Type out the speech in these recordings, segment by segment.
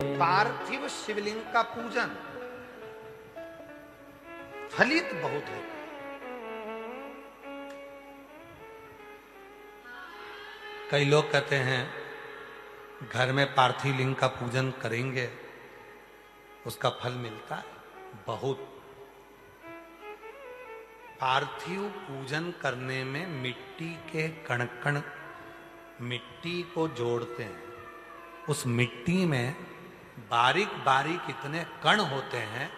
पार्थिव शिवलिंग का पूजन फलित बहुत है। कई लोग कहते हैं घर में पार्थिव लिंग का पूजन करेंगे उसका फल मिलता है। बहुत पार्थिव पूजन करने में मिट्टी के कण कण मिट्टी को जोड़ते हैं। उस मिट्टी में बारीक बारीक इतने कण होते हैं,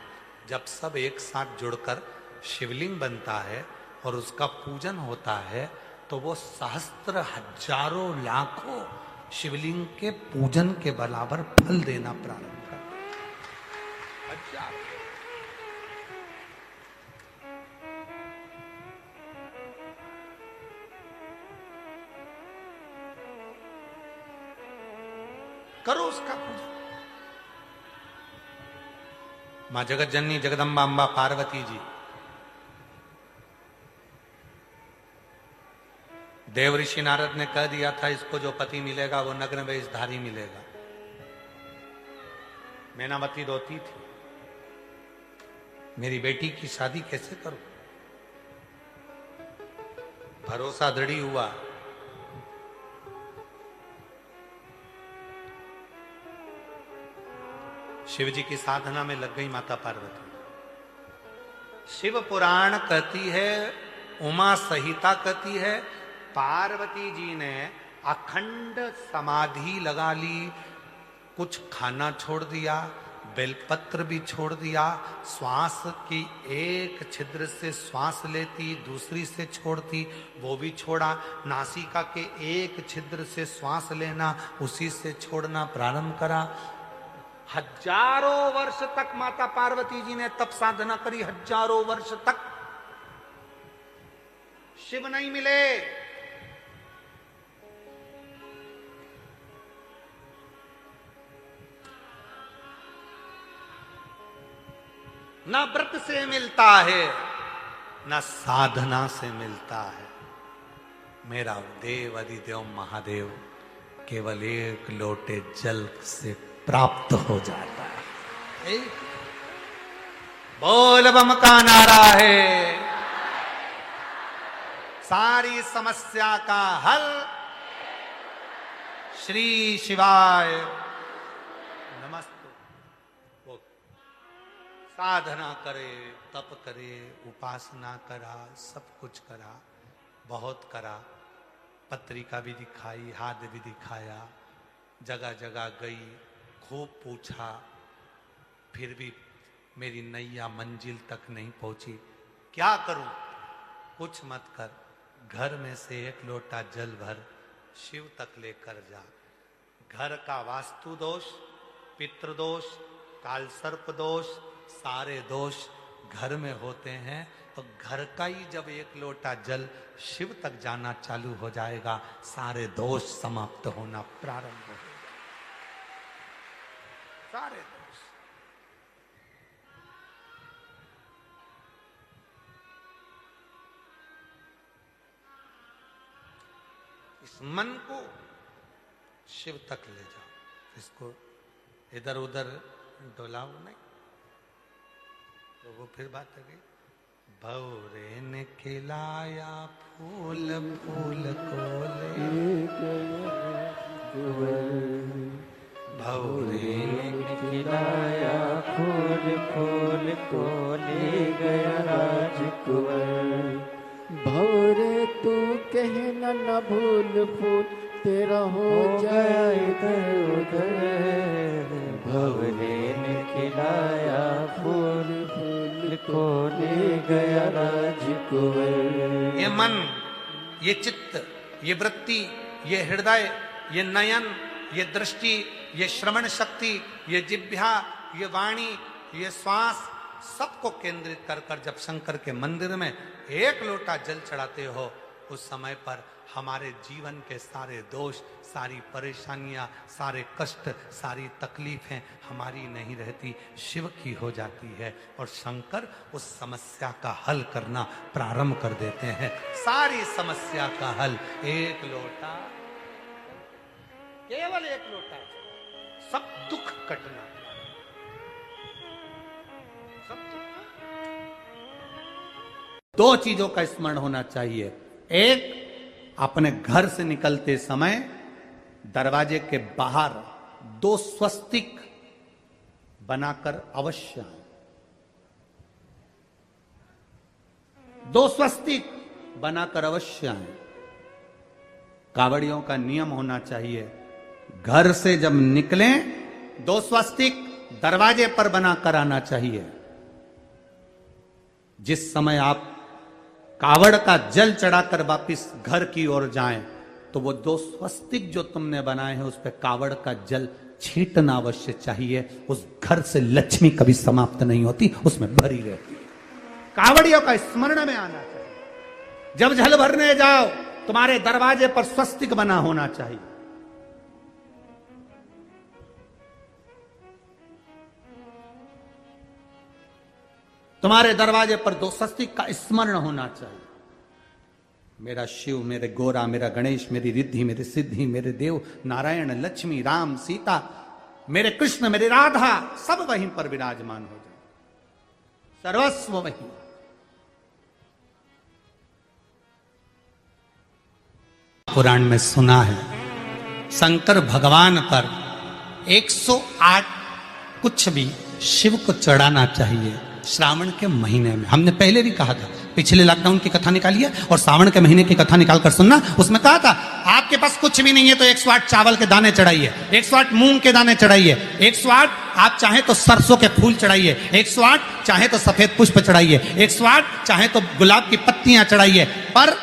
जब सब एक साथ जुड़कर शिवलिंग बनता है और उसका पूजन होता है तो वो सहस्त्र हजारों लाखों शिवलिंग के पूजन के बराबर फल देना प्रारंभ करता है। हजार करो उसका पूजन। मां जगत जननी जगदम्बा अम्बा पार्वती जी देव ऋषि नारद ने कह दिया था इसको जो पति मिलेगा वो नग्न वेशधारी मिलेगा। मैनावती रोती थी, मेरी बेटी की शादी कैसे करूं। भरोसा दृढ़ हुआ। शिव जी की साधना में लग गई माता पार्वती। शिव पुराण कहती है, उमा संहिता कहती है, पार्वती जी ने अखंड समाधि लगा ली, कुछ खाना छोड़ दिया, बेलपत्र भी छोड़ दिया, श्वास की एक छिद्र से श्वास लेती दूसरी से छोड़ती वो भी छोड़ा, नासिका के एक छिद्र से श्वास लेना उसी से छोड़ना प्रारंभ करा। हजारों वर्ष तक माता पार्वती जी ने तप साधना करी। हजारों वर्ष तक शिव नहीं मिले। ना व्रत से मिलता है ना साधना से मिलता है। मेरा देव अधिदेव महादेव केवल एक लोटे जल से प्राप्त हो जाता है। बोल बम का नारा है, सारी समस्या का हल श्री शिवाय नमस्तु। वो साधना करे, तप करे, उपासना करा, सब कुछ करा, बहुत करा, पत्रिका भी दिखाई, हाथ भी दिखाया, जगह जगह गई, खूब पूछा, फिर भी मेरी नैया मंजिल तक नहीं पहुंची। क्या करूं? कुछ मत कर, घर में से एक लोटा जल भर शिव तक लेकर जा। घर का वास्तु दोष, पितृदोष, कालसर्प दोष, सारे दोष घर में होते हैं। तो घर का ही जब एक लोटा जल शिव तक जाना चालू हो जाएगा, सारे दोष समाप्त होना प्रारंभ हो जाएगा। सारे दोष। इस मन को शिव तक ले जाओ, इसको इधर उधर डोलाओ नहीं। तो वो फिर बात आ गई, भौरे ने खिलाया फूल फूल को भौरे ने खिलाया फूल फूल को ले गया राजकुंवर। भौरे तू कहना न भूल फूल तेरा हो जाए इधर उधर। भौरे ने खिलाया फूल फूल को ले गया राजकुंवर। ये मन, ये चित्त, ये वृत्ति, ये हृदय, ये नयन, ये दृष्टि, ये श्रवण शक्ति, ये जिह्वा, ये वाणी, ये श्वास, सबको केंद्रित कर कर जब शंकर के मंदिर में एक लोटा जल चढ़ाते हो, उस समय पर हमारे जीवन के सारे दोष, सारी परेशानियां, सारे कष्ट, सारी तकलीफें हमारी नहीं रहती, शिव की हो जाती है। और शंकर उस समस्या का हल करना प्रारंभ कर देते हैं। सारी समस्या का हल एक लोटा, केवल एक लोटा, सब दुख कटना दो चीजों का स्मरण होना चाहिए। एक, अपने घर से निकलते समय दरवाजे के बाहर 2 स्वस्तिक बनाकर अवश्य आए। 2 स्वस्तिक बनाकर अवश्य आए। कावड़ियों का नियम होना चाहिए, घर से जब निकलें 2 स्वस्तिक दरवाजे पर बनाकर आना चाहिए। जिस समय आप कावड़ का जल चढ़ाकर वापिस घर की ओर जाएं, तो वो 2 स्वस्तिक जो तुमने बनाए हैं उस पर कावड़ का जल छींटना अवश्य चाहिए। उस घर से लक्ष्मी कभी समाप्त नहीं होती, उसमें भरी रहती है। कावड़ियों का स्मरण में आना चाहिए। जब जल भरने जाओ, तुम्हारे दरवाजे पर स्वस्तिक बना होना चाहिए। तुम्हारे दरवाजे पर 2 स्वस्तिक का स्मरण होना चाहिए। मेरा शिव, मेरे गोरा, मेरा गणेश, मेरी रिद्धि, मेरी सिद्धि, मेरे देव नारायण, लक्ष्मी, राम, सीता, मेरे कृष्ण, मेरी राधा, सब वहीं पर विराजमान हो जाए। सर्वस्व वहीं। पुराण में सुना है, शंकर भगवान पर 108 कुछ भी शिव को चढ़ाना चाहिए श्रावण के महीने में। हमने पहले भी कहा था, पिछले लॉकडाउन की कथा निकाली है और सावन के महीने की कथा निकालकर सुनना। उसमें कहा था, आपके पास कुछ भी नहीं है तो 108 चावल के दाने चढ़ाइए, 108 मूंग के दाने चढ़ाइए, 108 आप चाहे तो सरसों के फूल चढ़ाइए, 108 चाहे तो सफेद पुष्प चढ़ाइए, 108 चाहे तो गुलाब की पत्तियां चढ़ाइए। पर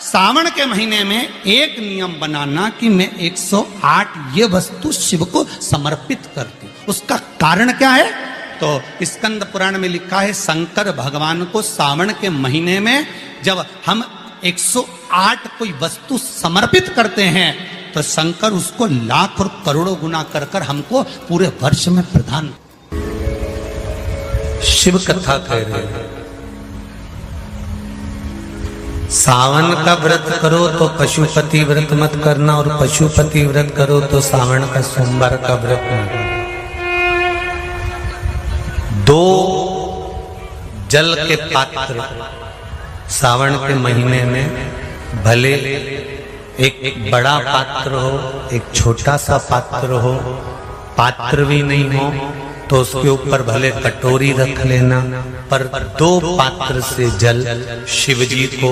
सावन के महीने में एक नियम बनाना कि मैं 108 ये वस्तु शिव को समर्पित करती हूं। उसका कारण क्या है? तो स्कंद पुराण में लिखा है, शंकर भगवान को सावन के महीने में जब हम 108 कोई वस्तु समर्पित करते हैं तो शंकर उसको लाख और करोड़ों गुना कर कर हमको पूरे वर्ष में प्रदान। शिव कथा कह रहे हैं, सावन का व्रत करो तो पशुपति व्रत मत करना, और पशुपति व्रत करो तो सावन का सोमवार का व्रत मत करना। 2 जल के पात्र सावन के महीने में, भले एक बड़ा पात्र हो, एक छोटा सा पात्र हो, पात्र भी नहीं हो तो उसके ऊपर भले कटोरी रख लेना, पर 2 पात्र से जल शिव जी को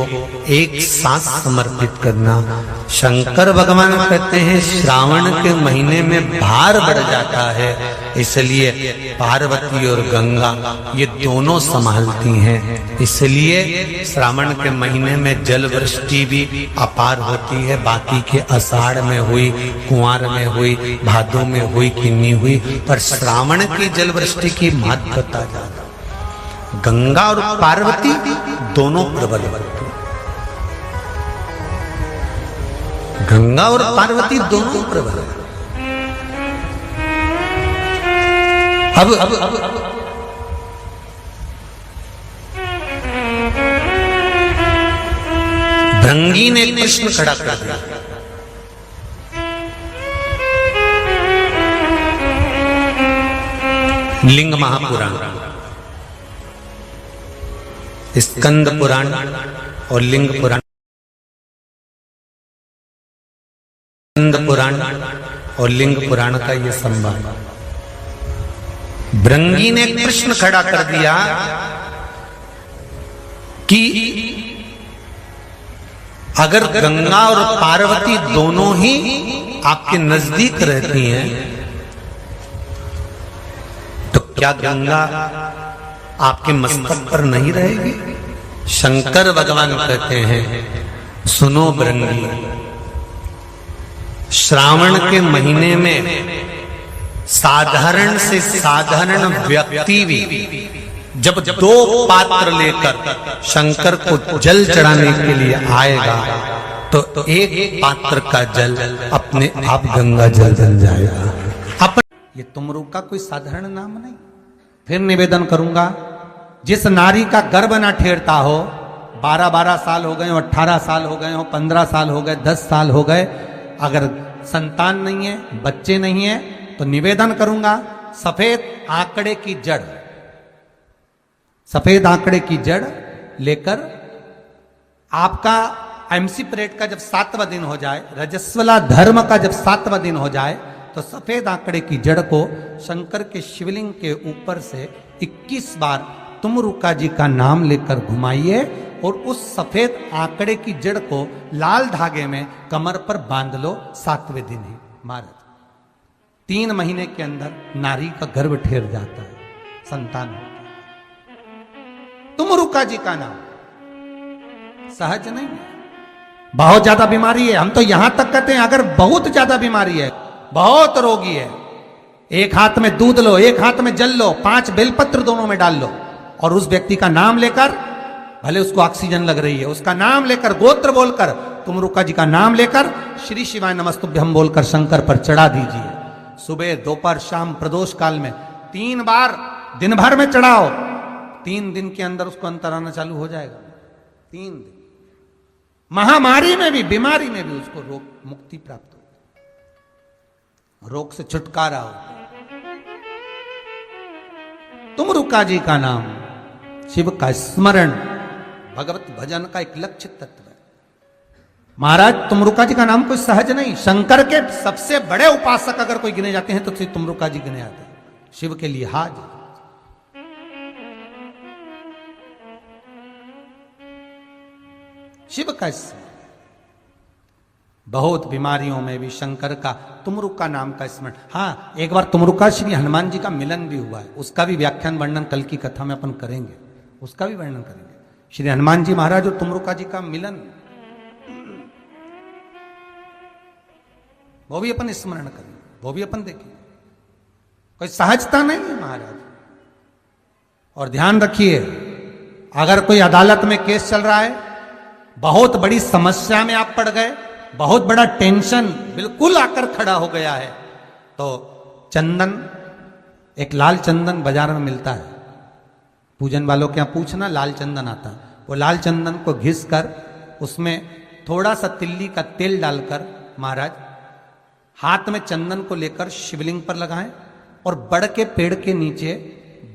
एक साथ समर्पित करना। शंकर भगवान कहते हैं श्रावण के महीने में भार बढ़ जाता है, इसलिए पार्वती और गंगा ये दोनों संभालती हैं। इसलिए श्रावण के महीने में जल वृष्टि भी अपार होती है। बाकी के आषाढ़ में हुई, कुंवार में हुई, भादों में हुई कि नहीं हुई, पर श्रावण की जल वृष्टि की महत्वता ज्यादा। गंगा और पार्वती दोनों प्रबल होती, गंगा और पार्वती दोनों प्रबल। अब भृंगी ने कृष्ण खड़ा कर दिया। लिंग महापुराण, स्कंद पुराण और लिंग पुराण, स्कंद पुराण और लिंग पुराण का यह संवाद। भृंगी ने कृष्ण खड़ा कर दिया कि अगर गंगा और पार्वती दोनों ही आपके नजदीक रहती हैं तो क्या गंगा आपके मस्तक पर नहीं रहेगी? शंकर भगवान कहते हैं, सुनो भृंगी, श्रावण के महीने में साधारण से साधारण व्यक्ति भी जब 2 पात्र लेकर शंकर को जल चढ़ाने के लिए आएगा तो एक पात्र का जल अपने आप गंगा जल बन जाएगा। ये तुमरू का कोई साधारण नाम नहीं। फिर निवेदन करूंगा, जिस नारी का गर्भ ना ठेरता हो, 12-12 साल हो गए हो, 18 साल हो गए हो, 15 साल हो गए, 10 साल हो गए, अगर संतान नहीं है, बच्चे नहीं है, तो निवेदन करूंगा, सफेद आंकड़े की जड़, सफेद आंकड़े की जड़ लेकर आपका एमसी परेड का जब 7वां दिन हो जाए, रजस्वला धर्म का जब 7वां दिन हो जाए, तो सफेद आंकड़े की जड़ को शंकर के शिवलिंग के ऊपर से 21 बार तुमरुका जी का नाम लेकर घुमाइए और उस सफेद आंकड़े की जड़ को लाल धागे में कमर पर बांध लो 7वें दिन ही महाराज। 3 महीने के अंदर नारी का गर्भ ठेर जाता है, संतान होता है। तुमरुका जी का नाम सहज नहीं है, बहुत ज्यादा बीमारी है। हम तो यहां तक कहते हैं अगर बहुत ज्यादा बीमारी है, बहुत रोगी है, एक हाथ में दूध लो, एक हाथ में जल लो, 5 बेलपत्र दोनों में डाल लो और उस व्यक्ति का नाम लेकर, भले उसको ऑक्सीजन लग रही है, उसका नाम लेकर, गोत्र बोलकर, तुमरुका जी का नाम लेकर श्री शिवाय नमस्तुभ्यम बोलकर शंकर पर चढ़ा दीजिए। सुबह दोपहर शाम प्रदोष काल में 3 बार दिन भर में चढ़ाओ। 3 दिन के अंदर उसको अंतर आना चालू हो जाएगा। 3 दिन महामारी में भी, बीमारी में भी उसको रोग मुक्ति प्राप्त हो, रोग से छुटकारा हो। तुमरुका जी का नाम, शिव का स्मरण, भगवत भजन का एक लक्षित तत्व है। महाराज तुमरुका जी का नाम कोई सहज नहीं। शंकर के सबसे बड़े उपासक अगर कोई गिने जाते हैं तो श्री तुमरुका जी गिने जाते हैं। शिव के लिए हाज, शिव का स्मरण। बहुत बीमारियों में भी शंकर का तुमरुका नाम का स्मरण। हाँ, एक बार तुमरुका श्री हनुमान जी का मिलन भी हुआ है, उसका भी व्याख्यान वर्णन कल की कथा में अपन करेंगे, उसका भी वर्णन करेंगे। श्री हनुमान जी महाराज और तुमरुका जी का मिलन, वो भी अपन स्मरण करें, वो भी अपन देखें। कोई सहजता नहीं है महाराज। और ध्यान रखिए, अगर कोई अदालत में केस चल रहा है, बहुत बड़ी समस्या में आप पड़ गए, बहुत बड़ा टेंशन बिल्कुल आकर खड़ा हो गया है, तो चंदन, एक लाल चंदन बाजार में मिलता है, पूजन वालों के यहां पूछना, लाल चंदन आता है। वो लाल चंदन को घिस कर उसमें थोड़ा सा तिल्ली का तेल डालकर महाराज हाथ में चंदन को लेकर शिवलिंग पर लगाएं और बड़ के पेड़ के नीचे,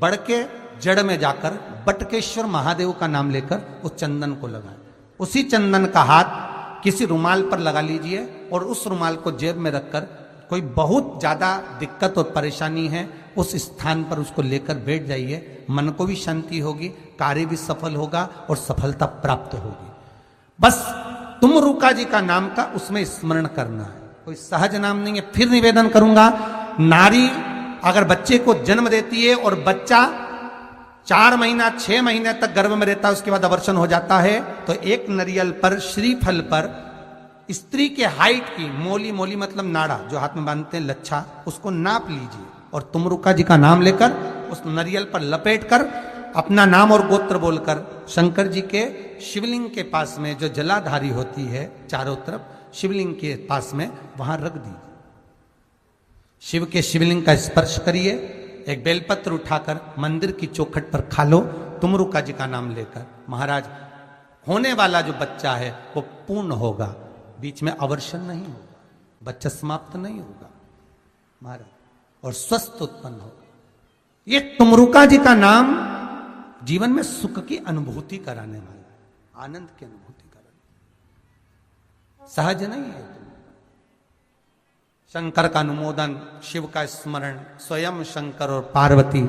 बड़ के जड़ में जाकर बटकेश्वर महादेव का नाम लेकर उस चंदन को लगाएं। उसी चंदन का हाथ किसी रुमाल पर लगा लीजिए और उस रुमाल को जेब में रखकर, कोई बहुत ज्यादा दिक्कत और परेशानी है, उस स्थान पर उसको लेकर बैठ जाइए। मन को भी शांति होगी, कार्य भी सफल होगा और सफलता प्राप्त होगी। बस तुमरुका जी का नाम का उसमें स्मरण करना है, कोई सहज नाम नहीं है। फिर निवेदन करूंगा, नारी अगर बच्चे को जन्म देती है और बच्चा 4 महीना 6 महीने तक गर्भ में रहता है, उसके बाद अवर्षण हो जाता है, तो एक नरियल पर, श्रीफल पर स्त्री के हाइट की मोली, मोली मतलब नाड़ा जो हाथ में बांधते हैं, लच्छा, उसको नाप लीजिए और तुमरुका जी का नाम लेकर उस नरियल पर लपेटकर अपना नाम और गोत्र बोलकर शंकर जी के शिवलिंग के पास में जो जलाधारी होती है चारों तरफ, शिवलिंग के पास में वहां रख दीजिए। शिव के शिवलिंग का स्पर्श करिए, एक बेलपत्र उठाकर मंदिर की चौखट पर खा लो, तुमरुका जी का नाम लेकर। महाराज होने वाला जो बच्चा है वो पूर्ण होगा, बीच में अवर्षण नहीं होगा, बच्चा समाप्त नहीं होगा महाराज, और स्वस्थ उत्पन्न होगा। ये तुमरुका जी का नाम जीवन में सुख की अनुभूति कराने वाला है, आनंद की अनुभूति कराने, सहज नहीं है। शंकर का अनुमोदन, शिव का स्मरण, स्वयं शंकर और पार्वती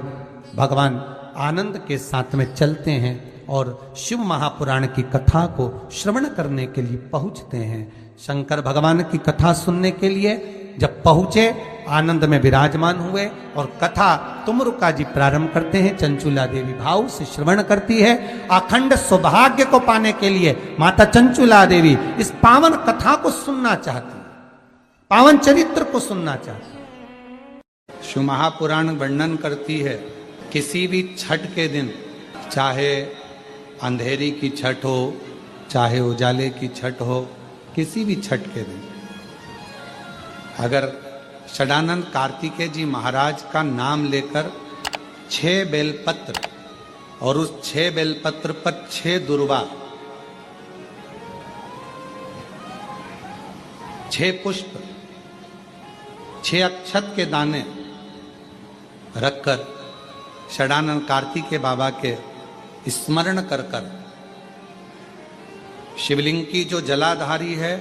भगवान आनंद के साथ में चलते हैं और शिव महापुराण की कथा को श्रवण करने के लिए पहुंचते हैं। शंकर भगवान की कथा सुनने के लिए जब पहुंचे, आनंद में विराजमान हुए और कथा तुमरुका जी प्रारंभ करते हैं। चंचुला देवी भाव से श्रवण करती है। अखंड सौभाग्य को पाने के लिए माता चंचुला देवी इस पावन कथा को सुनना चाहती, पावन चरित्र को सुनना चाहती। शिव महापुराण वर्णन करती है, किसी भी छठ के दिन, चाहे अंधेरी की छठ हो, चाहे उजाले की छठ हो, किसी भी छठ के दिन अगर षडानंद कार्तिकेय जी महाराज का नाम लेकर 6 बेलपत्र और उस 6 बेलपत्र पर 6 दुर्वा, 6 पुष्प, 6 अक्षत के दाने रखकर षडानंद कार्तिकेय बाबा के स्मरण कर कर शिवलिंग की जो जलाधारी है,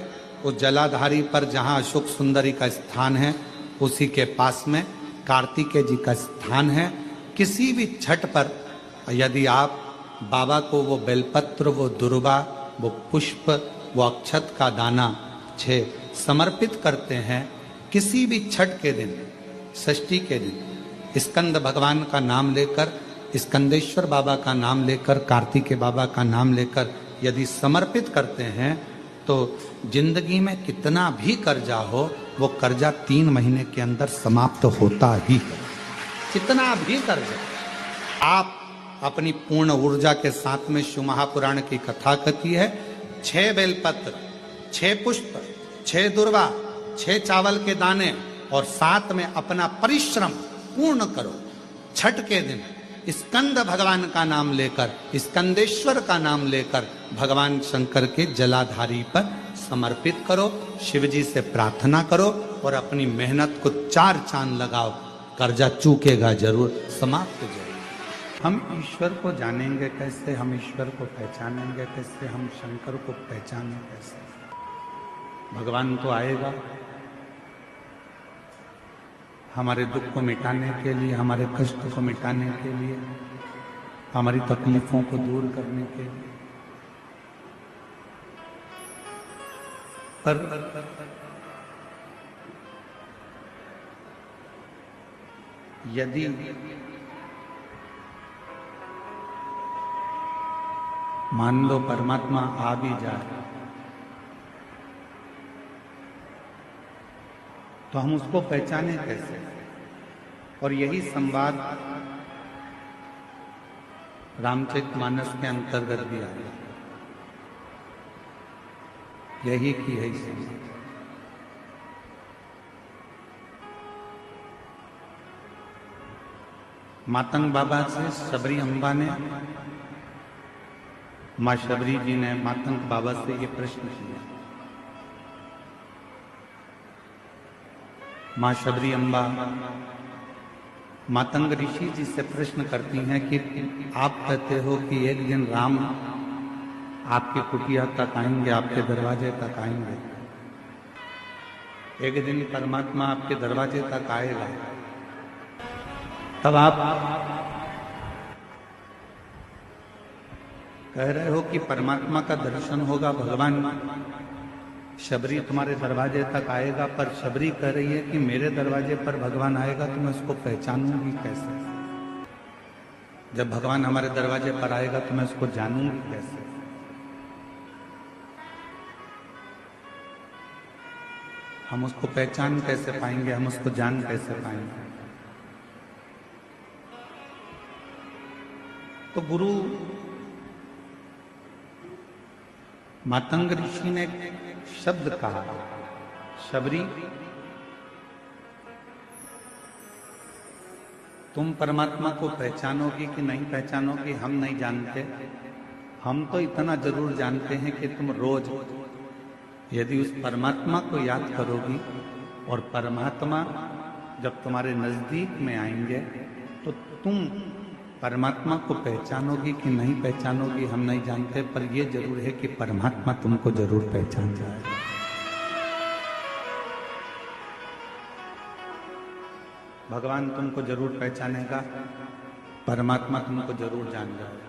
उस जलाधारी पर जहाँ अशोक सुंदरी का स्थान है, उसी के पास में कार्तिकेय जी का स्थान है। किसी भी छठ पर यदि आप बाबा को वो बेलपत्र, वो दुर्वा, वो पुष्प, वो अक्षत का दाना 6 समर्पित करते हैं, किसी भी छठ के दिन, षष्ठी के दिन स्कंद भगवान का नाम लेकर, स्कंदेश्वर बाबा का नाम लेकर, कार्तिकेय बाबा का नाम लेकर यदि समर्पित करते हैं तो जिंदगी में कितना भी कर्जा हो, वो कर्जा 3 महीने के अंदर समाप्त होता ही है। कितना भी कर्जा, आप अपनी पूर्ण ऊर्जा के साथ में शिव महापुराण की कथा कहती है, 6 बेलपत्र, 6 पुष्प, 6 दुर्वा, 6 चावल के दाने और साथ में अपना परिश्रम पूर्ण करो। छठ के दिन स्कंद भगवान का नाम लेकर, स्कंदेश्वर का नाम लेकर भगवान शंकर के जलाधारी पर समर्पित करो, शिव जी से प्रार्थना करो और अपनी मेहनत को 4 चांद लगाओ, कर्जा चूकेगा जरूर, समाप्त हो जाएगा। हम ईश्वर को जानेंगे कैसे, हम ईश्वर को पहचानेंगे कैसे, हम शंकर को पहचानें कैसे? भगवान तो आएगा हमारे दुख को मिटाने के लिए, हमारे कष्ट को मिटाने के लिए, हमारी तकलीफों को दूर करने के लिए। पर यदि मान लो परमात्मा आ भी जाए तो हम उसको पहचाने कैसे? और यही संवाद रामचरितमानस के अंतर्गत भी आया, यही की है संवाद। मातंग बाबा से शबरी अम्बा ने, माँ शबरी जी ने मातंग बाबा से ये प्रश्न किया। माँ शबरी अम्बा मातंग ऋषि जी से प्रश्न करती हैं कि आप कहते हो कि एक दिन राम आपकी कुटिया तक आएंगे, आपके दरवाजे तक आएंगे, एक दिन परमात्मा आपके दरवाजे तक आएगा, तब आप कह रहे हो कि परमात्मा का दर्शन होगा, भगवान शबरी तुम्हारे दरवाजे तक आएगा, पर शबरी कह रही है कि मेरे दरवाजे पर भगवान आएगा तो मैं उसको पहचानूंगी कैसे? जब भगवान हमारे दरवाजे पर आएगा तो मैं उसको जानूंगी कैसे? हम उसको पहचान कैसे पाएंगे, हम उसको जान कैसे पाएंगे? तो गुरु मातंग ऋषि ने शब्द कहा, शबरी तुम परमात्मा को पहचानोगी कि नहीं पहचानोगी हम नहीं जानते, हम तो इतना जरूर जानते हैं कि तुम रोज यदि उस परमात्मा को याद करोगी और परमात्मा जब तुम्हारे नजदीक में आएंगे तो तुम परमात्मा को पहचानोगी कि नहीं पहचानोगी हम नहीं जानते, पर यह जरूर है कि परमात्मा तुमको जरूर पहचान जाएगा। भगवान तुमको जरूर पहचानेगा, परमात्मा तुमको जरूर जान जाएगा।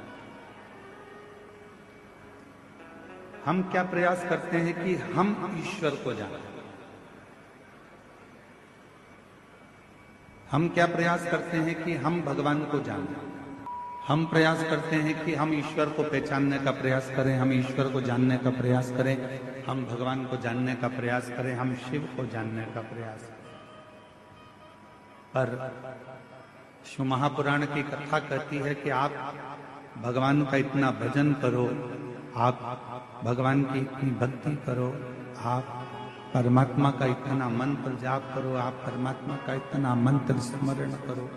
हम क्या प्रयास करते हैं कि हम ईश्वर को जानें? हम क्या प्रयास करते हैं कि हम भगवान को जानें? हम प्रयास करते हैं कि हम ईश्वर को पहचानने का प्रयास करें, हम ईश्वर को जानने का प्रयास करें, हम भगवान को जानने का प्रयास करें, हम शिव को जानने का प्रयास करें। पर शिव महापुराण की कथा कहती है कि आप भगवान का इतना भजन करो, आप भगवान की इतनी भक्ति करो, आप परमात्मा का इतना मंत्र जाप करो, आप परमात्मा का इतना मंत्र स्मरण करो,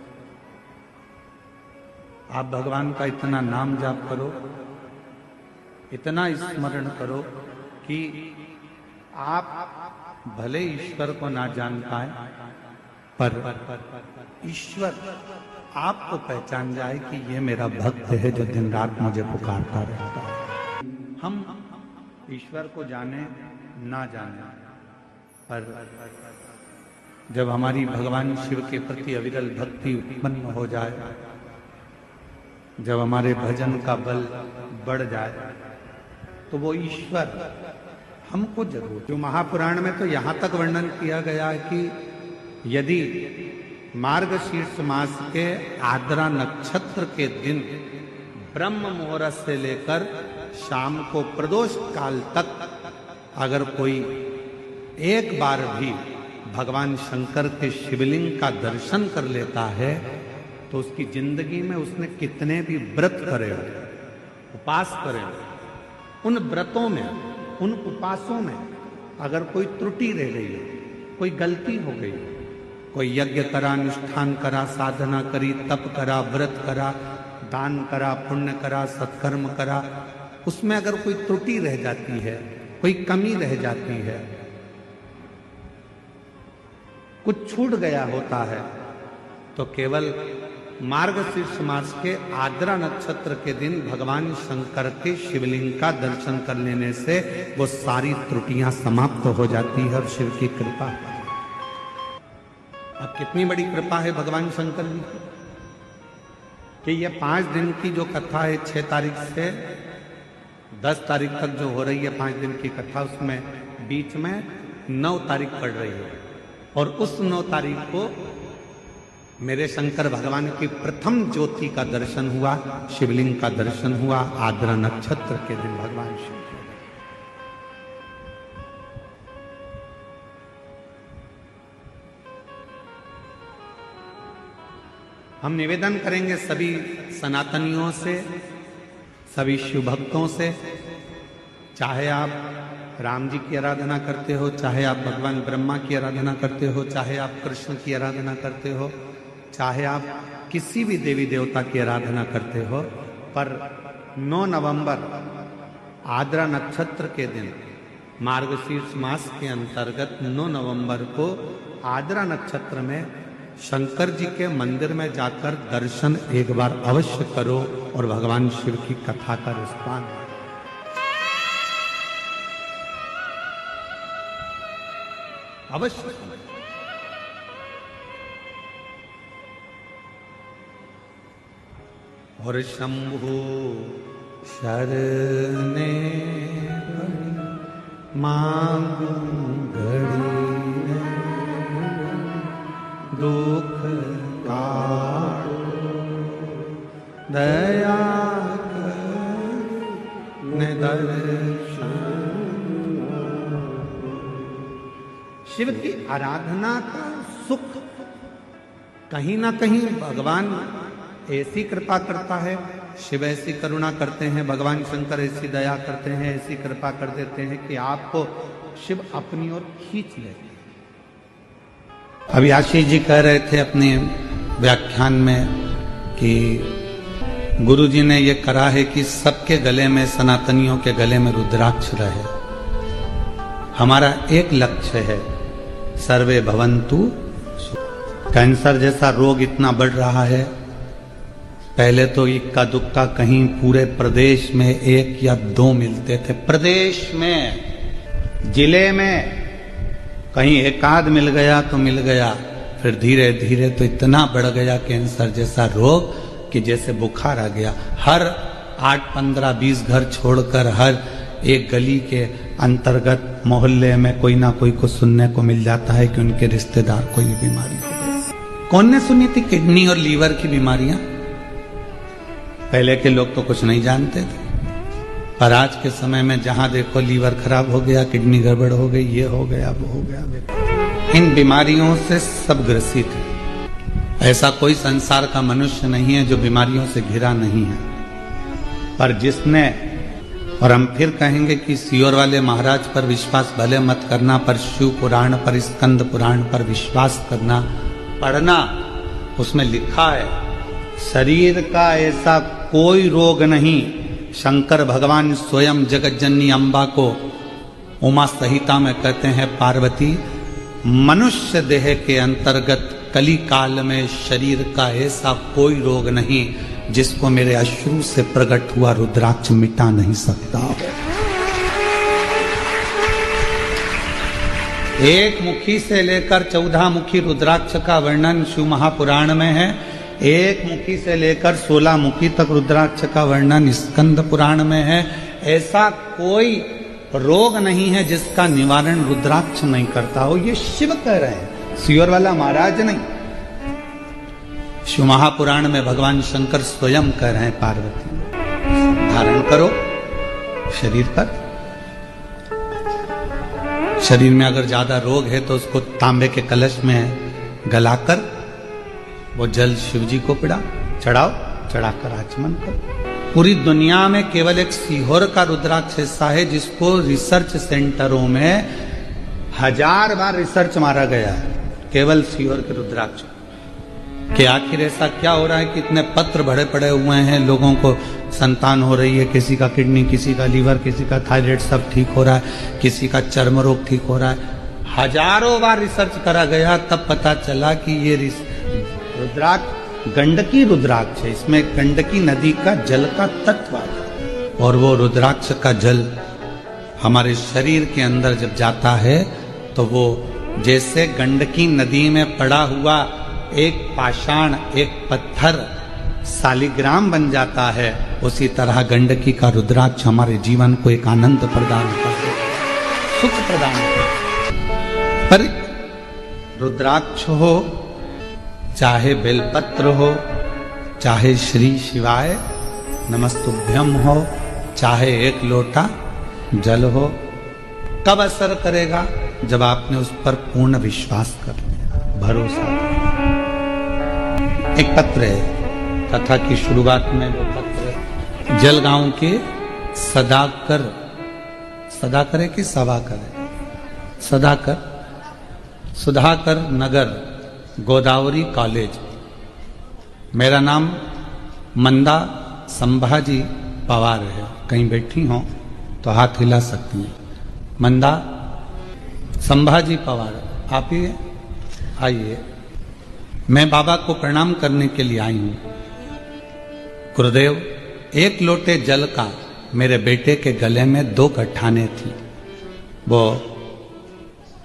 आप भगवान का इतना नाम जाप करो, इतना स्मरण करो कि आप भले ईश्वर को ना जान पाए पर ईश्वर आपको पहचान जाए कि ये मेरा भक्त है जो दिन रात मुझे पुकारता रहता है। हम ईश्वर को जाने ना जाने, पर जब हमारी भगवान शिव के प्रति अविरल भक्ति उत्पन्न हो जाए, जब हमारे भजन का बल बढ़ जाए, तो वो ईश्वर हमको जरूर, जो महापुराण में तो यहां तक वर्णन किया गया है कि यदि मार्गशीर्ष मास के आर्द्रा नक्षत्र के दिन ब्रह्म मुहूर्त से लेकर शाम को प्रदोष काल तक अगर कोई एक बार भी भगवान शंकर के शिवलिंग का दर्शन कर लेता है, तो उसकी जिंदगी में उसने कितने भी व्रत करे हो, उपास करे हो, उन व्रतों में, उन उपासों में अगर कोई त्रुटि रह गई है, कोई गलती हो गई, कोई यज्ञ करा, अनुष्ठान करा, साधना करी, तप करा, व्रत करा, दान करा, पुण्य करा, सत्कर्म करा, उसमें अगर कोई त्रुटि रह जाती है, कोई कमी रह जाती है, कुछ छूट गया होता है, तो केवल मार्गशीर्ष मास के आर्द्रा नक्षत्र के दिन भगवान शंकर के शिवलिंग का दर्शन कर लेने से वो सारी त्रुटियां समाप्त हो जाती है और शिव की कृपा। अब कितनी बड़ी कृपा है भगवान शंकर जी की कि ये 5 दिन की जो कथा है, 6 तारीख से 10 तारीख तक जो हो रही है 5 दिन की कथा, उसमें बीच में 9 तारीख पड़ रही है, और उस 9 तारीख को मेरे शंकर भगवान की प्रथम ज्योति का दर्शन हुआ, शिवलिंग का दर्शन हुआ आर्द्रा नक्षत्र के दिन भगवान शिव। हम निवेदन करेंगे सभी सनातनियों से, सभी शिव भक्तों से, चाहे आप राम जी की आराधना करते हो, चाहे आप भगवान ब्रह्मा की आराधना करते हो, चाहे आप कृष्ण की आराधना करते हो, चाहे आप किसी भी देवी देवता की आराधना करते हो, पर 9 नवंबर आर्द्रा नक्षत्र के दिन मार्गशीर्ष मास के अंतर्गत 9 नवंबर को आर्द्रा नक्षत्र में शंकर जी के मंदिर में जाकर दर्शन एक बार अवश्य करो और भगवान शिव की कथा का रिस्पान अवश्य। और शंभु शरणे मांगू घड़ी दुख काटो दया कर दर्शन। शिव की आराधना का सुख कहीं ना कहीं भगवान ऐसी कृपा करता है, शिव ऐसी करुणा करते हैं, भगवान शंकर ऐसी दया करते हैं, ऐसी कृपा कर देते हैं कि आपको शिव अपनी ओर खींच लेते हैं। अभी आशीष जी कह रहे थे अपने व्याख्यान में कि गुरुजी ने ये करा है कि सबके गले में, सनातनियों के गले में रुद्राक्ष रहे। हमारा एक लक्ष्य है, सर्वे भवन्तु। कैंसर जैसा रोग इतना बढ़ रहा है, पहले तो इक्का दुक्का कहीं पूरे प्रदेश में 1 या 2 मिलते थे, प्रदेश में, जिले में कहीं एक आध मिल गया तो मिल गया, फिर धीरे धीरे तो इतना बढ़ गया कैंसर जैसा रोग कि जैसे बुखार आ गया। हर 8, 15, 20 घर छोड़कर हर एक गली के अंतर्गत मोहल्ले में कोई ना कोई को सुनने को मिल जाता है कि उनके रिश्तेदार को ये बीमारी हो गई। कौन ने सुनी थी किडनी और लीवर की बीमारियां? पहले के लोग तो कुछ नहीं जानते थे, पर आज के समय में जहां देखो लीवर खराब हो गया, किडनी गड़बड़ हो गई, ये हो गया, वो हो गया। इन बीमारियों से सब ग्रसित है। ऐसा कोई संसार का मनुष्य नहीं है जो बीमारियों से घिरा नहीं है। पर जिसने, और हम फिर कहेंगे कि सियोर वाले महाराज पर विश्वास भले मत करना, पर शिव पुराण पर, स्कंद पुराण पर विश्वास करना, पढ़ना। उसमें लिखा है शरीर का ऐसा कोई रोग नहीं। शंकर भगवान स्वयं जगत जननी अम्बा को उमा संहिता में कहते हैं, पार्वती मनुष्य देह के अंतर्गत कली काल में शरीर का ऐसा कोई रोग नहीं जिसको मेरे अश्रु से प्रकट हुआ रुद्राक्ष मिटा नहीं सकता। एक मुखी से लेकर 14 मुखी रुद्राक्ष का वर्णन शिव महापुराण में है। एक मुखी से लेकर 16 मुखी तक रुद्राक्ष का वर्णन स्कंद पुराण में है। ऐसा कोई रोग नहीं है जिसका निवारण रुद्राक्ष नहीं करता हो। ये शिव कह रहे हैं, सियोर वाला महाराज नहीं। शिव महापुराण में भगवान शंकर स्वयं कह रहे हैं, पार्वती धारण करो शरीर पर। शरीर में अगर ज्यादा रोग है तो उसको तांबे के कलश में गलाकर वो जल शिव जी को चढ़ाओ, चढ़ाकर आचमन करो। पूरी दुनिया में केवल एक सीहोर का रुद्राक्ष ऐसा है जिसको रिसर्च सेंटरों में 1000 बार रिसर्च मारा गया है, केवल सीहोर के रुद्राक्ष। कि आखिर ऐसा क्या हो रहा है कि इतने पत्र भरे पड़े हुए हैं, लोगों को संतान हो रही है, किसी का किडनी, किसी का लीवर, किसी का थायराइड सब ठीक हो रहा है, किसी का चर्म रोग ठीक हो रहा है। हजारों बार रिसर्च करा गया, तब पता चला कि ये रुद्राक्ष गंडकी रुद्राक्ष है। इसमें गंडकी नदी का जल का तत्व आता है और वो रुद्राक्ष का जल हमारे शरीर के अंदर जब जाता है तो वो जैसे गंडकी नदी में पड़ा हुआ एक पाषाण, एक पत्थर सालिग्राम बन जाता है, उसी तरह गंडकी का रुद्राक्ष हमारे जीवन को एक आनंद प्रदान करता है, सुख प्रदान करता है। पर रुद्राक्ष हो, चाहे बेलपत्र हो, चाहे श्री शिवाय नमस्तुभ्यम हो, चाहे एक लोटा जल हो, कब असर करेगा? जब आपने उस पर पूर्ण विश्वास कर लिया, भरोसा। एक पत्र है, कथा की शुरुआत में वो पत्र जलगांव के सदाकर है कि सवाकर है, सुधाकर नगर गोदावरी कॉलेज। मेरा नाम मंदा संभाजी पवार है। कहीं बैठी हो तो हाथ हिला सकती हैं। मंदा संभाजी पवार, आप ही आइए। मैं बाबा को प्रणाम करने के लिए आई हूं। गुरुदेव, एक लोटे जल का मेरे बेटे के गले में 2 गठाने थी। वो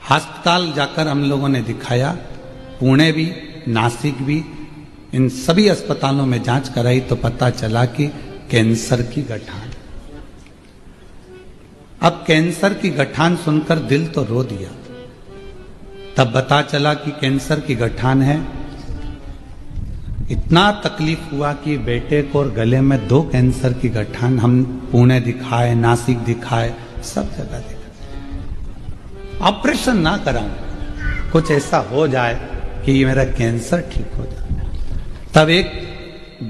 अस्पताल जाकर हम लोगों ने दिखाया, पुणे भी, नासिक भी, इन सभी अस्पतालों में जांच कराई तो पता चला कि कैंसर की गठान। अब कैंसर की गठान सुनकर दिल तो रो दिया। तब पता चला कि कैंसर की गठान है। इतना तकलीफ हुआ कि बेटे को और गले में 2 कैंसर की गठान। हम पुणे दिखाए, नासिक दिखाए, सब जगह दिखाए। ऑपरेशन ना कराऊं, कुछ ऐसा हो जाए कि मेरा कैंसर ठीक हो जाए। तब एक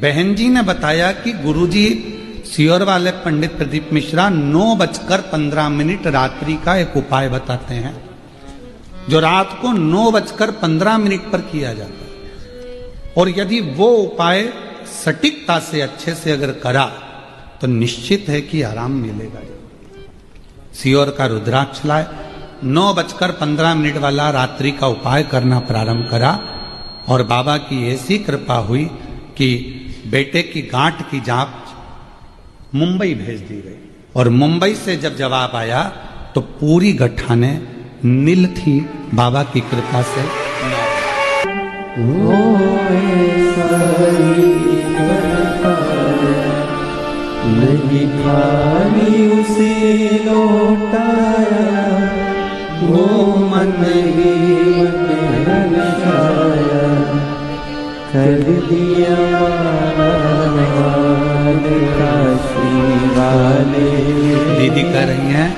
बहन जी ने बताया कि गुरुजी सियोर वाले पंडित प्रदीप मिश्रा 9:15 रात्रि का एक उपाय बताते हैं, जो रात को 9:15 पर किया जाता है। और यदि वो उपाय सटीकता से अच्छे से अगर करा तो निश्चित है कि आराम मिलेगा। सियोर का रुद्राक्ष लाए, 9:15 वाला रात्रि का उपाय करना प्रारंभ करा और बाबा की ऐसी कृपा हुई कि बेटे की गांठ की जांच मुंबई भेज दी गई। और मुंबई से जब जवाब आया तो पूरी गठाने नील थी, बाबा की कृपा से। नहीं खाली उसे लौटाया, वो मन ही मन लगाया, कर दिया काशी वाले। दीदी कह रही हैं